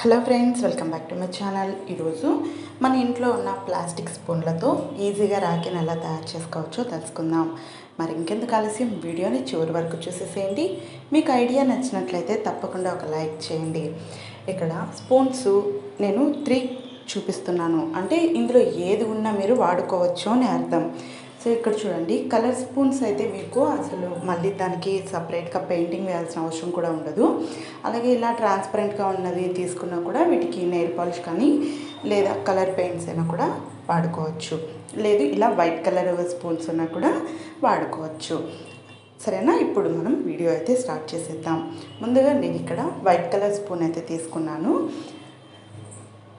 Hello friends, welcome back to my channel. ఈరోజు మన ఇంట్లో ఉన్న ప్లాస్టిక్ స్పూన్లతో ఈజీగా రాఖీని ఎలా తయారు చేసుకోవచ్చో తెలుసుకుందాం. మరి ఇంకెందుకు ఆలస్యం, వీడియోని చివరి వరకు చూసేసేయండి. మీకు ఐడియా నచ్చినట్లయితే తప్పకుండా ఒక లైక్ చేయండి. ఇక్కడ స్పూన్స్ నేను 3 చూపిస్తున్నాను, అంటే ఇందులో ఏది ఉన్నా మీరు వాడుకోవచ్చు అని అర్థం. సో ఇక్కడ చూడండి, కలర్ స్పూన్స్ అయితే మీకు అసలు మళ్ళీ దానికి సపరేట్గా పెయింటింగ్ వేయాల్సిన అవసరం కూడా ఉండదు. అలాగే ఇలా ట్రాన్స్పరెంట్గా ఉన్నది తీసుకున్నా కూడా వీటికి నెయిల్ పాలిష్ కానీ లేదా కలర్ పెయింట్స్ అయినా కూడా వాడుకోవచ్చు. లేదు ఇలా వైట్ కలర్ స్పూన్స్ ఉన్నా కూడా వాడుకోవచ్చు. సరేనా, ఇప్పుడు మనం వీడియో అయితే స్టార్ట్ చేసేద్దాం. ముందుగా నేను ఇక్కడ వైట్ కలర్ స్పూన్ అయితే తీసుకున్నాను.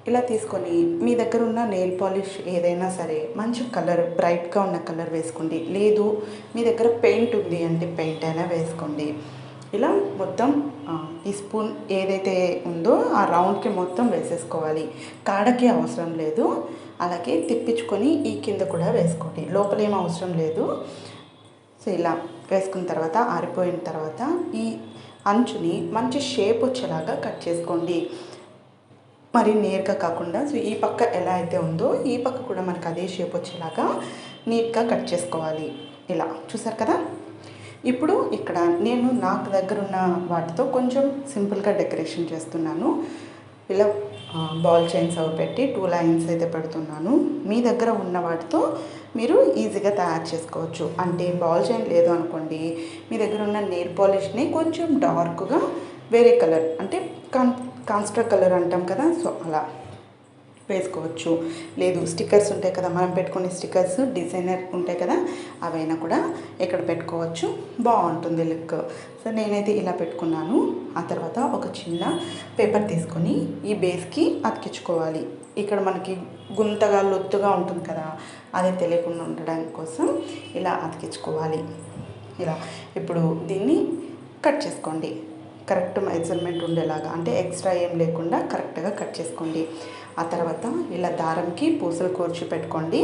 ఇలా తీసుకొని మీ దగ్గర ఉన్న నెయిల్ పాలిష్ ఏదైనా సరే మంచి కలర్, బ్రైట్గా ఉన్న కలర్ వేసుకోండి. లేదు మీ దగ్గర పెయింట్ ఉంది అంటే పెయింట్ అయినా వేసుకోండి. ఇలా మొత్తం ఈ స్పూన్ ఏదైతే ఉందో ఆ రౌండ్కి మొత్తం వేసేసుకోవాలి. కాడకి అవసరం లేదు. అలాగే తిప్పించుకొని ఈ కింద కూడా వేసుకోండి, లోపల ఏం అవసరం లేదు. సో ఇలా వేసుకున్న తర్వాత ఆరిపోయిన తర్వాత ఈ అంచుని మంచి షేప్ వచ్చేలాగా కట్ చేసుకోండి. మరి నేరుగా కాకుండా సో ఈ పక్క ఎలా అయితే ఉందో ఈ పక్క కూడా మనకు అదే షేప్ వచ్చేలాగా నీట్గా కట్ చేసుకోవాలి. ఇలా చూసారు కదా. ఇప్పుడు ఇక్కడ నేను నాకు దగ్గర ఉన్న వాటితో కొంచెం సింపుల్గా డెకరేషన్ చేస్తున్నాను. ఇలా బాల్ చైన్స్ అవి పెట్టి 2 లైన్స్ అయితే పెడుతున్నాను. మీ దగ్గర ఉన్న వాటితో మీరు ఈజీగా తయారు చేసుకోవచ్చు. అంటే బాల్ చైన్ లేదు అనుకోండి, మీ దగ్గర ఉన్న నెయిల్ పాలిష్ని కొంచెం డార్క్గా వేరే కలర్, అంటే కాన్స్ట్రా కలర్ అంటాం కదా, సో అలా వేసుకోవచ్చు. లేదు స్టిక్కర్స్ ఉంటాయి కదా, మనం పెట్టుకునే స్టిక్కర్స్ డిజైనర్ ఉంటాయి కదా, అవైనా కూడా ఇక్కడ పెట్టుకోవచ్చు, బాగుంటుంది లుక్. సో నేనైతే ఇలా పెట్టుకున్నాను. ఆ తర్వాత ఒక చిన్న పేపర్ తీసుకొని ఈ బేస్కి అతికించుకోవాలి. ఇక్కడ మనకి గుంతగా లొత్తుగా ఉంటుంది కదా, అది తెలియకుండా ఉండడం కోసం ఇలా అతికించుకోవాలి. ఇలా ఇప్పుడు దీన్ని కట్ చేసుకోండి. కరెక్ట్ మెజర్మెంట్ ఉండేలాగా, అంటే ఎక్స్ట్రా ఏం లేకుండా కరెక్ట్గా కట్ చేసుకోండి. ఆ తర్వాత ఇలా దారంకి పూసలు కూర్చి పెట్టుకోండి.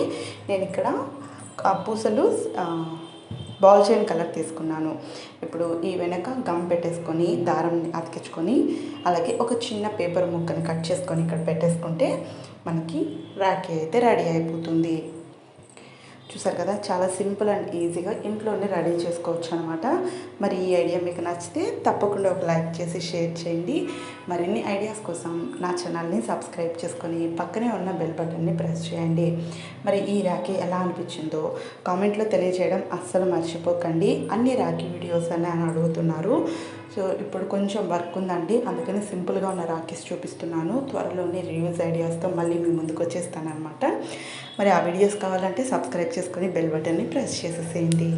నేను ఇక్కడ ఆ పూసలు బాల్ చైన్ కలర్ తీసుకున్నాను. ఇప్పుడు ఈ వెనక గమ్ పెట్టేసుకొని దారం అతికించుకొని అలాగే ఒక చిన్న పేపర్ ముక్కని కట్ చేసుకొని ఇక్కడ పెట్టేసుకుంటే మనకి రాఖీ అయితే రెడీ అయిపోతుంది. చూసారు కదా, చాలా సింపుల్ అండ్ ఈజీగా ఇంట్లోనే రెడీ చేసుకోవచ్చు అనమాట. మరి ఈ ఐడియా మీకు నచ్చితే తప్పకుండా ఒక లైక్ చేసి షేర్ చేయండి. మరిన్ని ఐడియాస్ కోసం నా ఛానల్ని సబ్స్క్రైబ్ చేసుకొని పక్కనే ఉన్న బెల్ బటన్ని ప్రెస్ చేయండి. మరి ఈ రాఖీ ఎలా అనిపించిందో కామెంట్లో తెలియజేయడం అస్సలు మర్చిపోకండి. అన్ని రాఖీ వీడియోస్ అని అడుగుతున్నారు. సో ఇప్పుడు కొంచెం వర్క్ ఉందండి, అందుకని సింపుల్గా ఉన్న రాఖీస్ చూపిస్తున్నాను. త్వరలోనే రివ్యూస్ ఐడియాస్తో మళ్ళీ మీ ముందుకు వచ్చేస్తాను అనమాట. మరి ఆ వీడియోస్ కావాలంటే సబ్స్క్రైబ్ చేసుకొని బెల్ బటన్ని ప్రెస్ చేసేసేయండి.